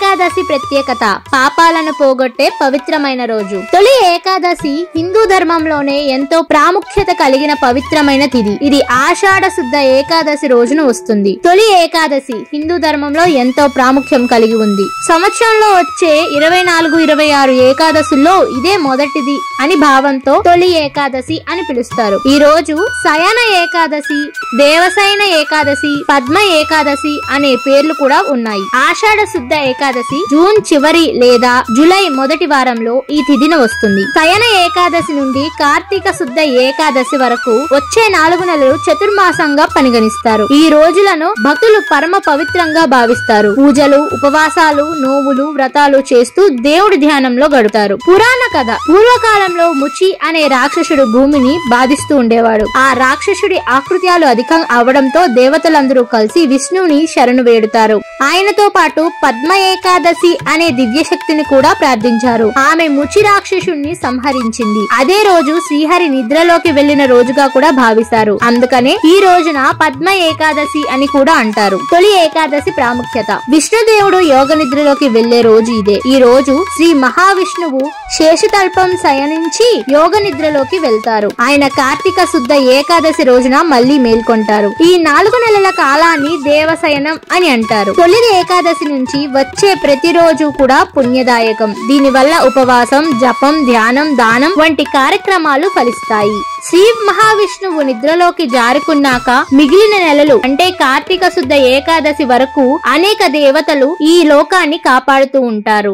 ఏకాదశి ప్రత్యేకత పాపాలను పోగొట్టే పవిత్రమైన రోజు. తొలి ఏకాదశి హిందూ ధర్మంలోనే ఎంతో ప్రాముఖ్యత కలిగిన పవిత్రమైన తిథి. ఇది ఆషాఢ శుద్ధ ఏకాదశి రోజున వస్తుంది. తొలి ఏకాదశి హిందూ ధర్మంలో ఎంతో ప్రాముఖ్యం కలిగి ఉంది. సంవత్సరంలో వచ్చే 24, 26 ఏకాదశుల్లో ఇదే మొదటిది అని భావంతో తొలి ఏకాదశి అని పిలుస్తారు. ఈ రోజు శయన ఏకాదశి, దేవశయన ఏకాదశి, పద్మ ఏకాదశి అనే పేర్లు కూడా ఉన్నాయి. ఆషాఢ శుద్ధ ఏకాదశి జూన్ చివరి లేదా జూలై మొదటి వారంలో ఈ తిథిన వస్తుంది. శయన ఏకాదశి నుండి కార్తీక శుద్ధ ఏకాదశి వరకు వచ్చే 4 నెలలు చతుర్మాసంగా పరిగణిస్తారు. ఈ రోజులను భక్తులు పరమ పవిత్రంగా భావిస్తారు. పూజలు, ఉపవాసాలు, నోవులు, వ్రతాలు చేస్తూ దేవుడి ధ్యానంలో గడుపుతారు. పురాణ కథ. పూర్వకాలంలో ముచి అనే రాక్షసుడు భూమిని బాధిస్తూ ఉండేవాడు. ఆ రాక్షసుడి ఆకృత్యాలు అధికం అవడంతో దేవతలందరూ కలిసి విష్ణువుని శరణు వేడుతారు. ఆయనతో పాటు పద్మ ఏకాదశి అనే దివ్య శక్తిని కూడా ప్రార్థించారు. ఆమె ముచి రాక్షసుణ్ణి సంహరించింది. అదే రోజు శ్రీహరి నిద్రలోకి వెళ్లిన రోజుగా కూడా భావిస్తారు. అందుకనే ఈ రోజున పద్మ ఏకాదశి అని కూడా అంటారు. తొలి ఏకాదశి ప్రాముఖ్యత. విష్ణుదేవుడు యోగ నిద్రలోకి వెళ్లే రోజు ఇదే. ఈ రోజు శ్రీ మహావిష్ణువు శేషతల్పం శయనించి యోగ నిద్రలోకి వెళ్తారు. ఆయన కార్తీక శుద్ధ ఏకాదశి రోజున మళ్లీ మేల్కొంటారు. ఈ 4 నెలల కాలాన్ని దేవశయనం అని అంటారు. తొలి ఏకాదశి నుంచి వచ్చే ప్రతిరోజు కూడా పుణ్యదాయకం. దీనివల్ల ఉపవాసం, జపం, ధ్యానం, దానం వంటి కార్యక్రమాలు ఫలిస్తాయి. శ్రీ మహావిష్ణువు నిద్రలోకి జారుకున్నాక మిగిలిన నెలలు అంటే కార్తీక శుద్ధ ఏకాదశి వరకు అనేక దేవతలు ఈ లోకాన్ని కాపాడుతూ ఉంటారు.